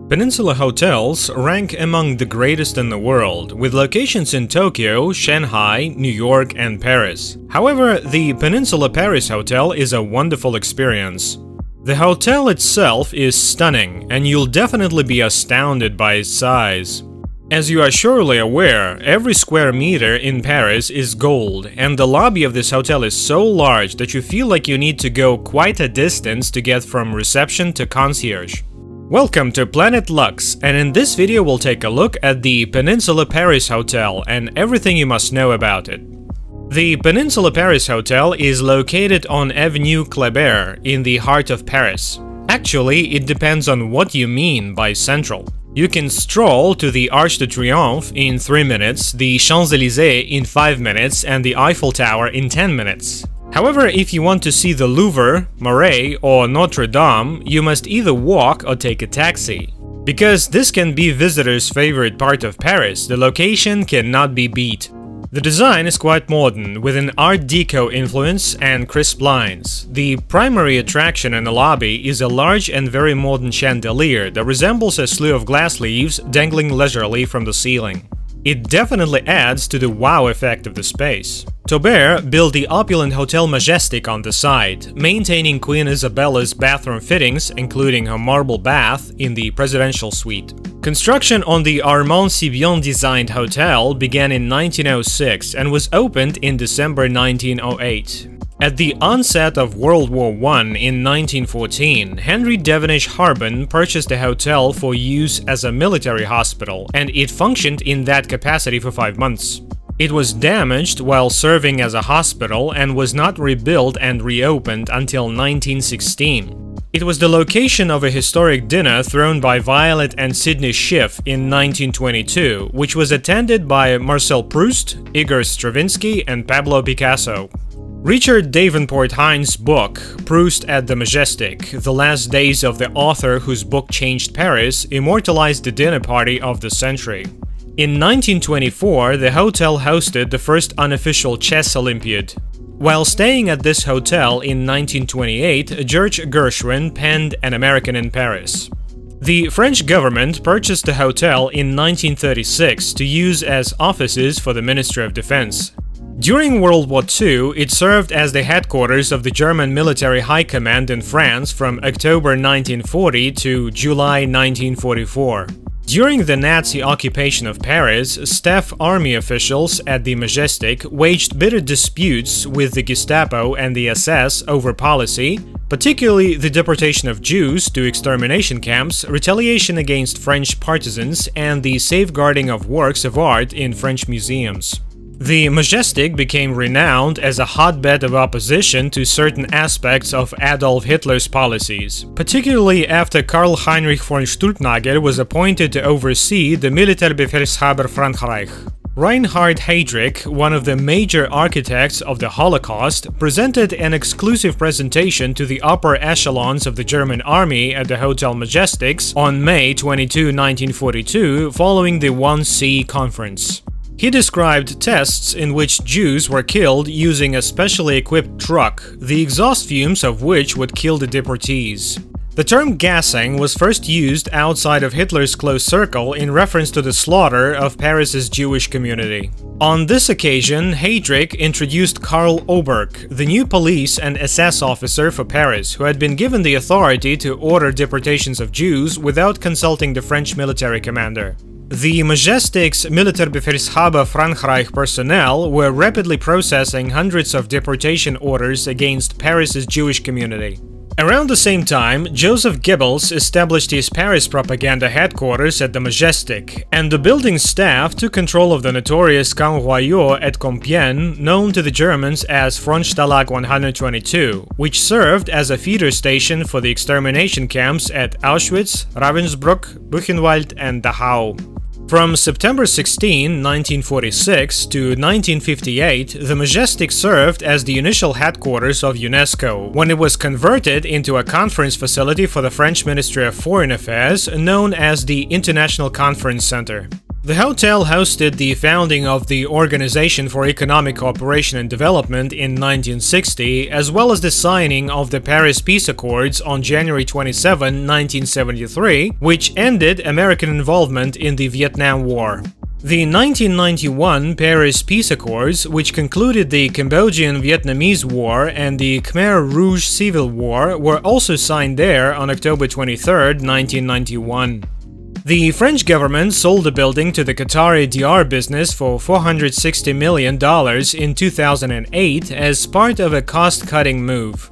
Peninsula hotels rank among the greatest in the world, with locations in Tokyo, Shanghai, New York, and Paris. However, the Peninsula Paris Hotel is a wonderful experience. The hotel itself is stunning, and you'll definitely be astounded by its size. As you are surely aware, every square meter in Paris is gold, and the lobby of this hotel is so large that you feel like you need to go quite a distance to get from reception to concierge. Welcome to Planet Lux, and in this video we'll take a look at the Peninsula Paris Hotel and everything you must know about it. The Peninsula Paris Hotel is located on Avenue Kléber in the heart of Paris. Actually, it depends on what you mean by central. You can stroll to the Arc de Triomphe in 3 minutes, the Champs-Élysées in 5 minutes, and the Eiffel Tower in 10 minutes. However, if you want to see the Louvre, Marais, or Notre Dame, you must either walk or take a taxi. Because this can be visitors' favorite part of Paris, the location cannot be beat. The design is quite modern, with an Art Deco influence and crisp lines. The primary attraction in the lobby is a large and very modern chandelier that resembles a slew of glass leaves dangling leisurely from the ceiling. It definitely adds to the wow effect of the space. Taubert built the opulent Hotel Majestic on the side, maintaining Queen Isabella's bathroom fittings, including her marble bath, in the presidential suite. Construction on the Armand Sibian designed hotel began in 1906 and was opened in December 1908. At the onset of World War I in 1914, Henry Devonish Harbin purchased the hotel for use as a military hospital, and it functioned in that capacity for 5 months. It was damaged while serving as a hospital and was not rebuilt and reopened until 1916. It was the location of a historic dinner thrown by Violet and Sidney Schiff in 1922, which was attended by Marcel Proust, Igor Stravinsky, and Pablo Picasso. Richard Davenport Hines' book, Proust at the Majestic, The Last Days of the Author Whose Book Changed Paris, immortalized the dinner party of the century. In 1924, the hotel hosted the first unofficial chess Olympiad. While staying at this hotel in 1928, George Gershwin penned An American in Paris. The French government purchased the hotel in 1936 to use as offices for the Ministry of Defense. During World War II, it served as the headquarters of the German Military High Command in France from October 1940 to July 1944. During the Nazi occupation of Paris, staff army officials at the Majestic waged bitter disputes with the Gestapo and the SS over policy, particularly the deportation of Jews to extermination camps, retaliation against French partisans, and the safeguarding of works of art in French museums. The Majestic became renowned as a hotbed of opposition to certain aspects of Adolf Hitler's policies, particularly after Karl Heinrich von Stulpnagel was appointed to oversee the Militärbefehlshaber Frankreich. Reinhard Heydrich, one of the major architects of the Holocaust, presented an exclusive presentation to the upper echelons of the German army at the Hotel Majestics on May 22, 1942, following the 1C conference. He described tests in which Jews were killed using a specially equipped truck, the exhaust fumes of which would kill the deportees. The term gassing was first used outside of Hitler's close circle in reference to the slaughter of Paris's Jewish community. On this occasion, Heydrich introduced Karl Oberg, the new police and SS officer for Paris, who had been given the authority to order deportations of Jews without consulting the French military commander. The Majestic's Militärbefehlshaber Frankreich personnel were rapidly processing hundreds of deportation orders against Paris's Jewish community. Around the same time, Joseph Goebbels established his Paris propaganda headquarters at the Majestic, and the building's staff took control of the notorious Camp Royaux at Compiègne, known to the Germans as Frontstalag 122, which served as a feeder station for the extermination camps at Auschwitz, Ravensbrück, Buchenwald, and Dachau. From September 16, 1946 to 1958, the Majestic served as the initial headquarters of UNESCO, when it was converted into a conference facility for the French Ministry of Foreign Affairs, known as the International Conference Center. The hotel hosted the founding of the Organization for Economic Cooperation and Development in 1960, as well as the signing of the Paris Peace Accords on January 27, 1973, which ended American involvement in the Vietnam War. The 1991 Paris Peace Accords, which concluded the Cambodian-Vietnamese War and the Khmer Rouge Civil War, were also signed there on October 23, 1991. The French government sold the building to the Qatari DR business for $460 million in 2008 as part of a cost-cutting move.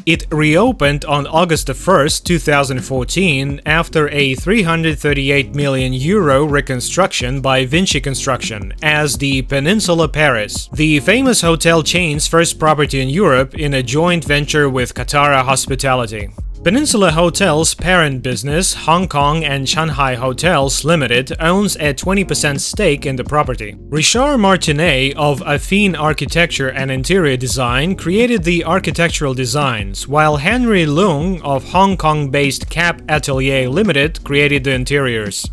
It reopened on August 1, 2014 after a €338 million reconstruction by Vinci Construction as the Peninsula Paris, the famous hotel chain's first property in Europe in a joint venture with Qatar Hospitality. Peninsula Hotel's parent business, Hong Kong and Shanghai Hotels Limited, owns a 20% stake in the property. Richard Martinet of Affine Architecture and Interior Design created the architectural designs, while Henry Leung of Hong Kong-based Cap Atelier Limited created the interiors.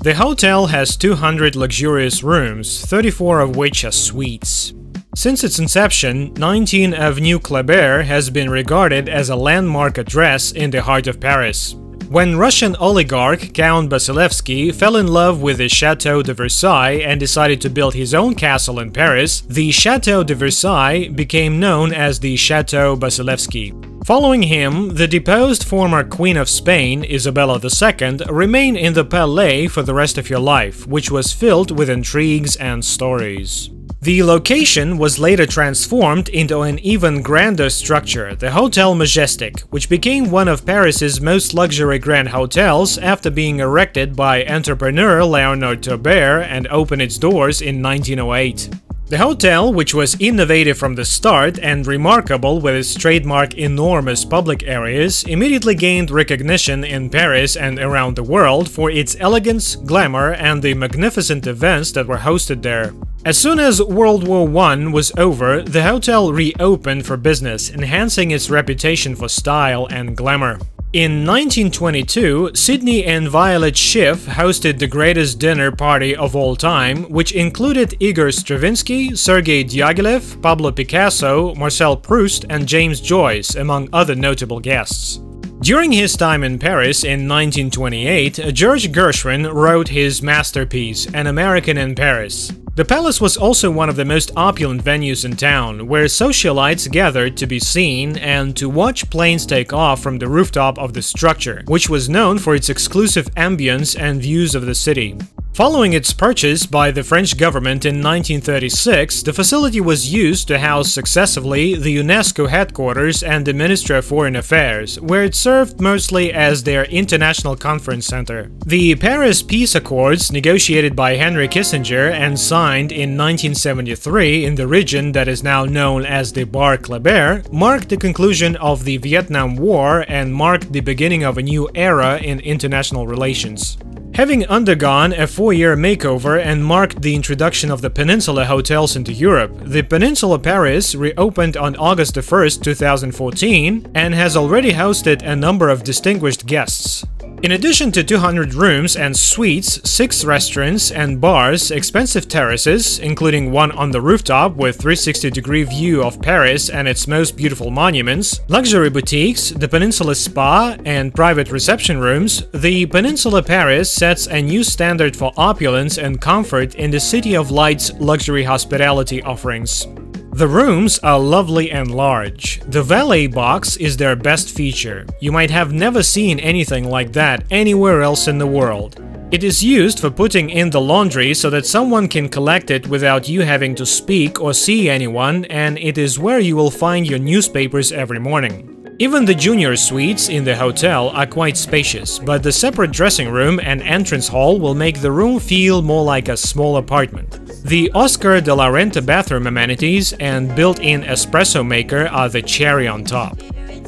The hotel has 200 luxurious rooms, 34 of which are suites. Since its inception, 19 Avenue Kléber has been regarded as a landmark address in the heart of Paris. When Russian oligarch Count Basilevsky fell in love with the Château de Versailles and decided to build his own castle in Paris, the Château de Versailles became known as the Château Basilevsky. Following him, the deposed former Queen of Spain, Isabella II, remained in the Palais for the rest of her life, which was filled with intrigues and stories. The location was later transformed into an even grander structure, the Hotel Majestic, which became one of Paris's most luxury grand hotels after being erected by entrepreneur Léonard Taubert and opened its doors in 1908. The hotel, which was innovative from the start and remarkable with its trademark enormous public areas, immediately gained recognition in Paris and around the world for its elegance, glamour, and the magnificent events that were hosted there. As soon as World War I was over, the hotel reopened for business, enhancing its reputation for style and glamour. In 1922, Sydney and Violet Schiff hosted the greatest dinner party of all time, which included Igor Stravinsky, Sergei Diaghilev, Pablo Picasso, Marcel Proust, and James Joyce, among other notable guests. During his time in Paris in 1928, George Gershwin wrote his masterpiece, An American in Paris. The palace was also one of the most opulent venues in town, where socialites gathered to be seen and to watch planes take off from the rooftop of the structure, which was known for its exclusive ambience and views of the city. Following its purchase by the French government in 1936, the facility was used to house successively the UNESCO headquarters and the Ministry of Foreign Affairs, where it served mostly as their international conference center. The Paris Peace Accords, negotiated by Henry Kissinger and signed in 1973 in the region that is now known as the Bar Kléber, marked the conclusion of the Vietnam War and marked the beginning of a new era in international relations. Having undergone a 4-year makeover and marked the introduction of the Peninsula hotels into Europe, the Peninsula Paris reopened on August 1, 2014 and has already hosted a number of distinguished guests. In addition to 200 rooms and suites, 6 restaurants and bars, expensive terraces, including one on the rooftop with 360-degree view of Paris and its most beautiful monuments, luxury boutiques, the Peninsula Spa, and private reception rooms, the Peninsula Paris sets a new standard for opulence and comfort in the City of Light's luxury hospitality offerings. The rooms are lovely and large. The valet box is their best feature. You might have never seen anything like that anywhere else in the world. It is used for putting in the laundry so that someone can collect it without you having to speak or see anyone, and it is where you will find your newspapers every morning. Even the junior suites in the hotel are quite spacious, but the separate dressing room and entrance hall will make the room feel more like a small apartment. The Oscar de la Renta bathroom amenities and built-in espresso maker are the cherry on top.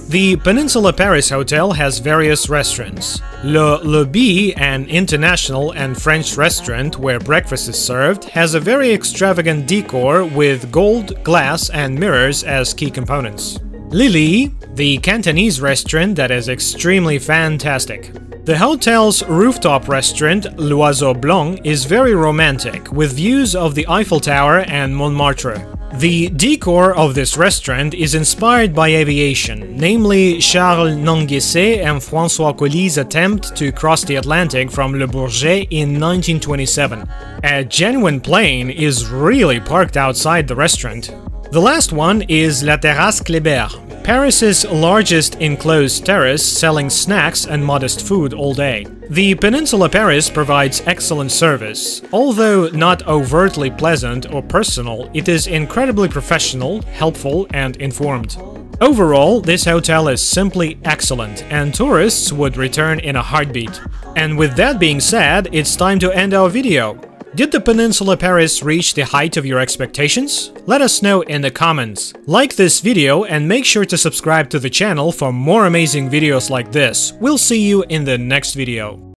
The Peninsula Paris Hotel has various restaurants. Le Lobby, an international and French restaurant where breakfast is served, has a very extravagant decor with gold, glass, and mirrors as key components. Lily, the Cantonese restaurant that is extremely fantastic. The hotel's rooftop restaurant, L'Oiseau Blanc, is very romantic, with views of the Eiffel Tower and Montmartre. The decor of this restaurant is inspired by aviation, namely Charles Nungesset and François Colly's attempt to cross the Atlantic from Le Bourget in 1927. A genuine plane is really parked outside the restaurant. The last one is La Terrasse Kléber, Paris's largest enclosed terrace selling snacks and modest food all day. The Peninsula Paris provides excellent service. Although not overtly pleasant or personal, it is incredibly professional, helpful, and informed. Overall, this hotel is simply excellent, and tourists would return in a heartbeat. And with that being said, it's time to end our video. Did the Peninsula Paris reach the height of your expectations? Let us know in the comments. Like this video and make sure to subscribe to the channel for more amazing videos like this. We'll see you in the next video.